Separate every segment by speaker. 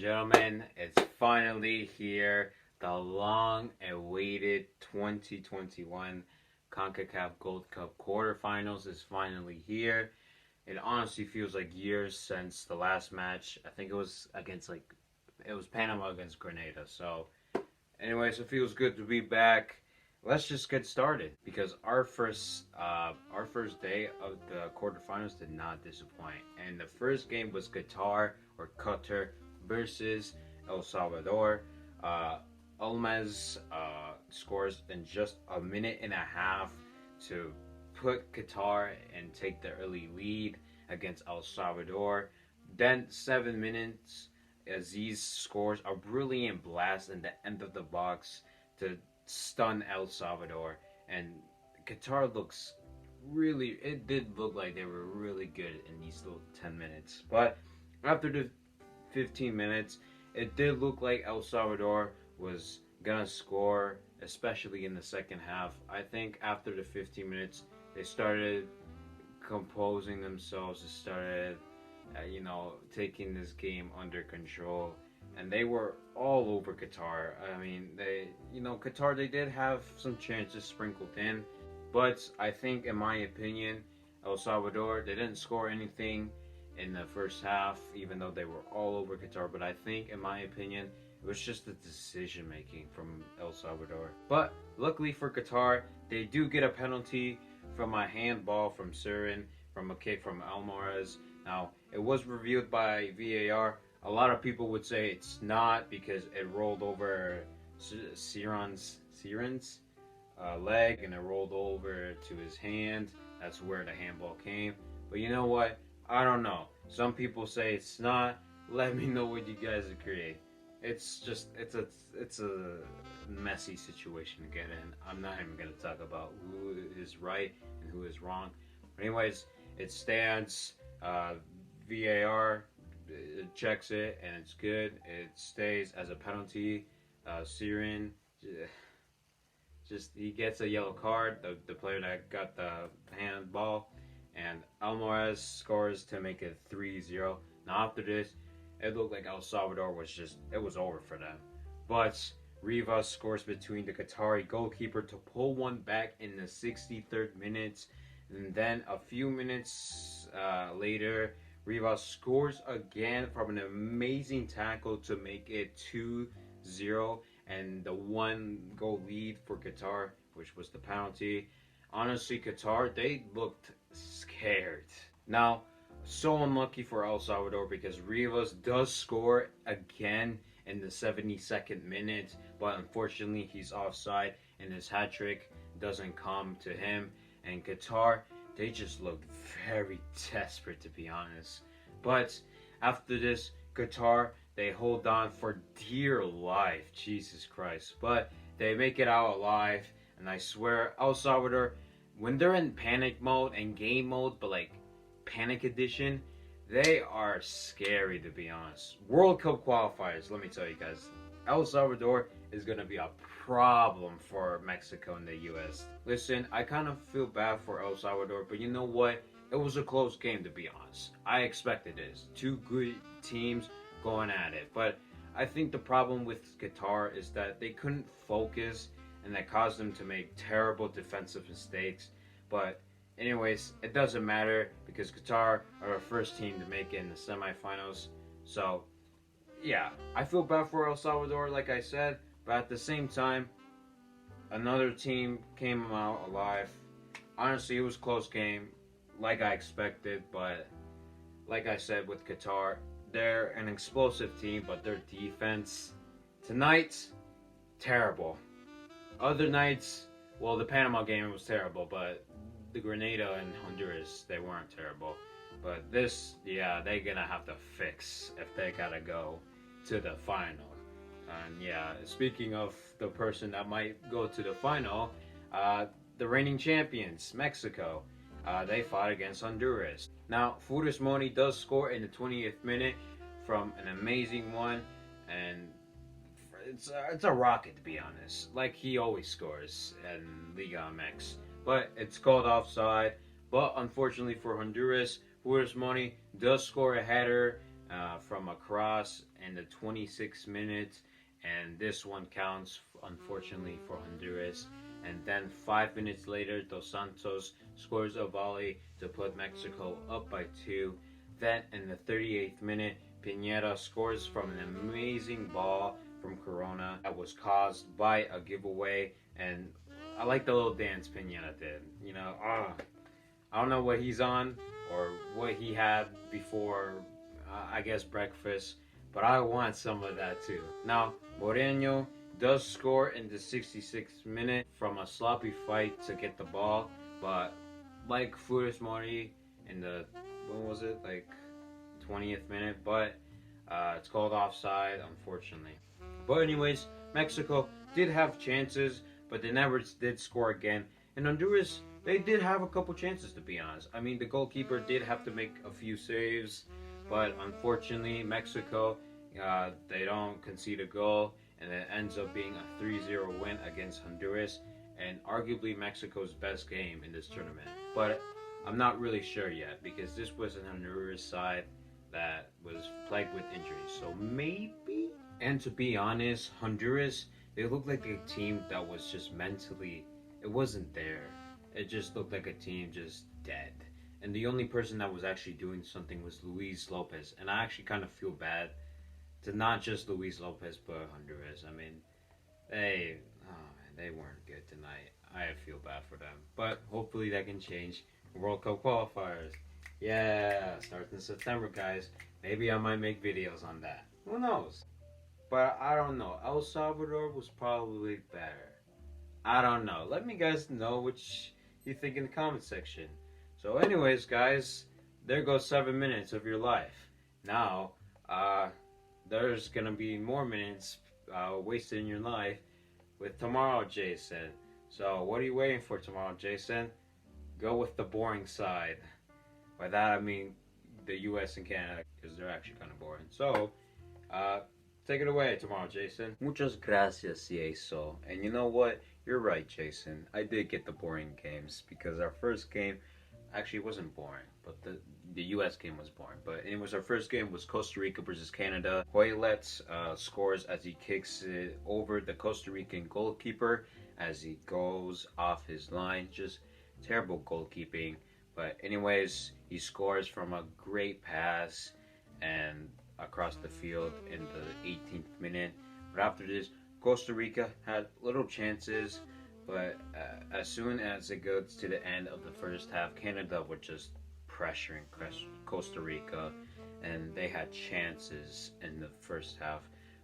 Speaker 1: gentlemen, it's finally here. The long-awaited 2021 CONCACAF Gold Cup quarterfinals is finally here. It honestly feels like years since the last match. I think it was Panama against Grenada. So, anyways, it feels good to be back. Let's just get started because our first day of the quarterfinals did not disappoint, and the first game was Qatar versus El Salvador. Uh, Almaz scores in just a minute and a half to put Qatar and take the early lead against El Salvador. Then 7 minutes, Aziz scores a brilliant blast in the end of the box to stun El Salvador. And Qatar it did look like they were really good in these little 10 minutes. But after the 15 minutes, it did look like El Salvador was gonna score, especially in the second half. I think after the 15 minutes, they started composing themselves, they started, taking this game under control, and they were all over Qatar. I mean, Qatar, they did have some chances sprinkled in, but I think, in my opinion, El Salvador, they didn't score anything in the first half, even though they were all over Qatar. But I think, in my opinion, it was just the decision making from El Salvador. But luckily for Qatar, they do get a penalty from a handball from Surin, from a kick from Almaraz. Now, it was reviewed by VAR. A lot of people would say it's not because it rolled over Siran's leg and it rolled over to his hand. That's where the handball came. But you know what? I don't know. Some people say it's not. Let me know what you guys agree. It's a messy situation to get in. I'm not even gonna talk about who is right and who is wrong. But anyways, it stands. VAR checks it and it's good. It stays as a penalty. Sirin he gets a yellow card. The player that got the handball, and Almaraz scores to make it 3-0. Now after this, it looked like El Salvador it was over for them. But Rivas scores between the Qatari goalkeeper to pull one back in the 63rd minute. And then a few minutes later, Rivas scores again from an amazing tackle to make it 2-0 and the one goal lead for Qatar, which was the penalty. Honestly, Qatar, they looked scared. Now, so unlucky for El Salvador because Rivas does score again in the 72nd minute, but unfortunately he's offside and his hat trick doesn't come to him. And Qatar, they just looked very desperate, to be honest. But after this, Qatar, they hold on for dear life, Jesus Christ. But they make it out alive, and I swear, El Salvador, when they're in panic mode and game mode, but like Panic Edition, they are scary, to be honest. World Cup qualifiers, let me tell you guys, El Salvador is going to be a problem for Mexico and the U.S. Listen, I kind of feel bad for El Salvador, but you know what? It was a close game, to be honest. I expected this. Two good teams going at it. But I think the problem with Qatar is that they couldn't focus, and that caused them to make terrible defensive mistakes. But anyways, it doesn't matter because Qatar are the first team to make it in the semifinals. So, yeah, I feel bad for El Salvador, like I said, but at the same time, another team came out alive. Honestly, it was a close game, like I expected, but like I said with Qatar, they're an explosive team, but their defense tonight, terrible. Other nights, well, the Panama game was terrible, but the Grenada and Honduras, they weren't terrible. But this, yeah, they're gonna have to fix if they gotta go to the final. And yeah, speaking of the person that might go to the final, the reigning champions, Mexico, they fought against Honduras. Now, Funes Mori does score in the 20th minute from an amazing one, and it's a rocket, to be honest, like he always scores in Liga MX. But it's called offside. But unfortunately for Honduras, Funes Mori does score a header from a cross in the 26th minute, and this one counts, unfortunately, for Honduras. And then 5 minutes later, Dos Santos scores a volley to put Mexico up by 2. Then in the 38th minute, Pineda scores from an amazing ball from Corona that was caused by a giveaway. And I like the little dance Pineda did. You know, I don't know what he's on or what he had before, I guess, breakfast, but I want some of that too. Now, Moreno does score in the 66th minute from a sloppy fight to get the ball, but like Funes Mori in the, when was it, like 20th minute, but it's called offside, unfortunately. But anyways, Mexico did have chances, but they never did score again. And Honduras, they did have a couple chances, to be honest. I mean, the goalkeeper did have to make a few saves, but unfortunately, Mexico, they don't concede a goal, and it ends up being a 3-0 win against Honduras, and arguably Mexico's best game in this tournament. But I'm not really sure yet, because this was an Honduras side that was plagued with injuries, so maybe. And to be honest, Honduras, they looked like a team that was just mentally, it wasn't there. It just looked like a team just dead. And the only person that was actually doing something was Luis Lopez. And I actually kind of feel bad to not just Luis Lopez, but Honduras. I mean, they weren't good tonight. I feel bad for them. But hopefully that can change. World Cup qualifiers. Yeah, starts in September, guys. Maybe I might make videos on that. Who knows? But I don't know. El Salvador was probably better. I don't know. Let me guys know which you think in the comment section. So anyways, guys, there goes 7 minutes of your life. Now, there's gonna be more minutes wasted in your life with tomorrow, Jason. So what are you waiting for tomorrow, Jason? Go with the boring side. By that I mean the US and Canada, because they're actually kind of boring. So, take it away tomorrow, Jason. Muchas gracias, Yeso. And you know what? You're right, Jason. I did get the boring games because our first game actually wasn't boring, but the U.S. game was boring. But it was our first game was Costa Rica versus Canada. Hoylet scores as he kicks it over the Costa Rican goalkeeper as he goes off his line. Just terrible goalkeeping. But anyways, he scores from a great pass and across the field in the 18th minute. But after this, Costa Rica had little chances, but as soon as it goes to the end of the first half, Canada were just pressuring Costa Rica, and they had chances in the first half.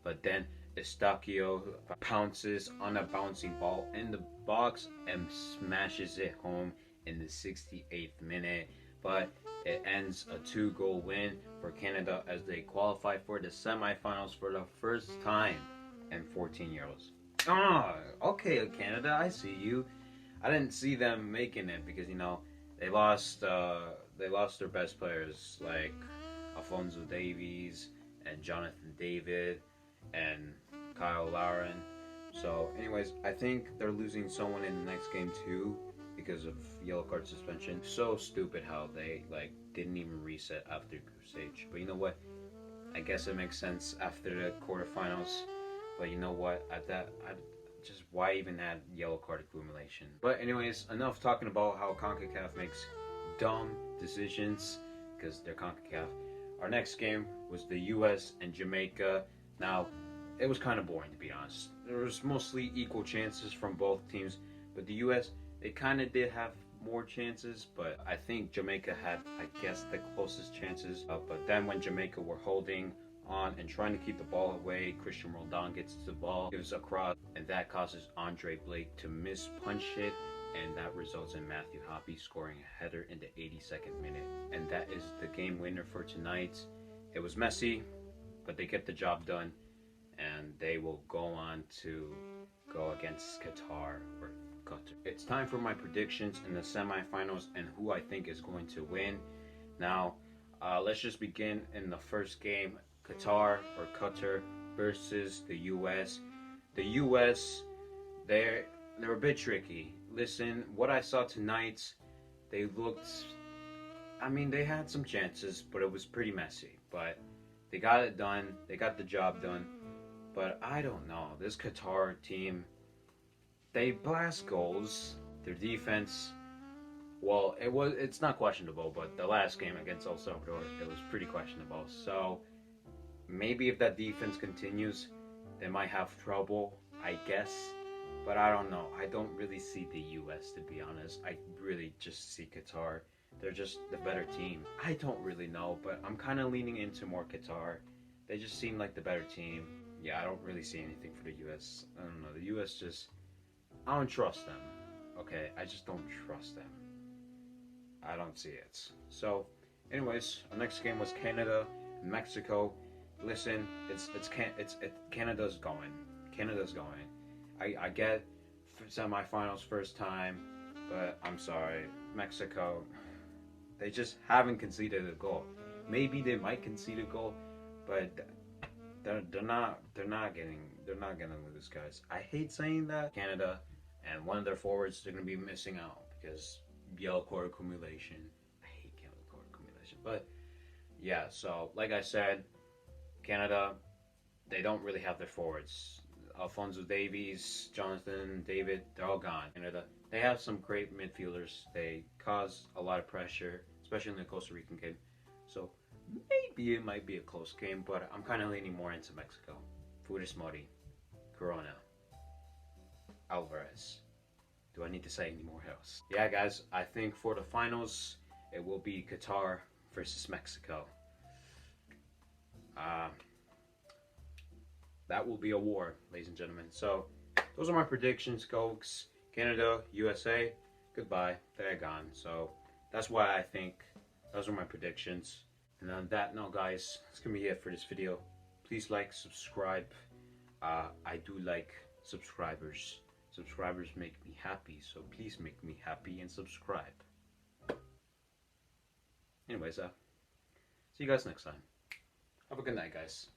Speaker 1: But then Estacio pounces on a bouncing ball in the box and smashes it home in the 68th minute. But it ends a 2-goal win for Canada as they qualify for the semifinals for the first time in 14 years. Okay, Canada, I see you. I didn't see them making it because, you know, they lost their best players like Alfonso Davies and Jonathan David and Kyle Lauren. So anyways, I think they're losing someone in the next game too because of yellow card suspension. So stupid how they didn't even reset after group stage. But you know what? I guess it makes sense after the quarterfinals. But you know what? Just why even add yellow card accumulation? But anyways, enough talking about how CONCACAF makes dumb decisions because they're CONCACAF. Our next game was the U.S. and Jamaica. Now, it was kind of boring to be honest. There was mostly equal chances from both teams, but the U.S. they kind of did have more chances, but I think Jamaica had, I guess, the closest chances. But then when Jamaica were holding on and trying to keep the ball away, Christian Roldan gets the ball, gives a cross, and that causes Andre Blake to mispunch it, and that results in Matthew Hoppe scoring a header in the 82nd minute. And that is the game winner for tonight. It was messy, but they get the job done, and they will go on to go against Qatar or Qatar. It's time for my predictions in the semifinals and who I think is going to win. Now, let's just begin in the first game. Qatar or Qatar versus the U.S. The U.S. they're a bit tricky. Listen, what I saw tonight, they looked. I mean, they had some chances, but it was pretty messy. But They got it done. They got the job done. But I don't know. This Qatar team, they blast goals. Their defense, well, it's not questionable, but the last game against El Salvador, it was pretty questionable. So maybe if that defense continues, they might have trouble, I guess. But I don't know. I don't really see the U.S., to be honest. I really just see Qatar. They're just the better team. I don't really know, but I'm kind of leaning into more Qatar. They just seem like the better team. Yeah, I don't really see anything for the U.S. I don't know. The U.S. just, I don't trust them. Okay, I just don't trust them. I don't see it. So, anyways, our next game was Canada, Mexico. Listen, Canada's going. Canada's going. I get semifinals first time, but I'm sorry, Mexico. They just haven't conceded a goal. Maybe they might concede a goal, but they're not gonna lose, guys. I hate saying that. Canada and one of their forwards, they're gonna be missing out because yellow card accumulation. I hate yellow card accumulation, but yeah. So like I said, Canada, they don't really have their forwards. Alfonso Davies, Jonathan, David, they're all gone. Canada, they have some great midfielders. They cause a lot of pressure, especially in the Costa Rican game. So maybe it might be a close game, but I'm kind of leaning more into Mexico. Funes Mori, Corona, Alvarez. Do I need to say any more else? Yeah, guys, I think for the finals, it will be Qatar versus Mexico. That will be a war, ladies and gentlemen. So, those are my predictions, folks. Canada, USA, goodbye. They're gone. So, that's why I think those are my predictions. And on that note, guys, that's going to be it for this video. Please like, subscribe. I do like subscribers. Subscribers make me happy, so please make me happy and subscribe. Anyways, see you guys next time. Have a good night, guys.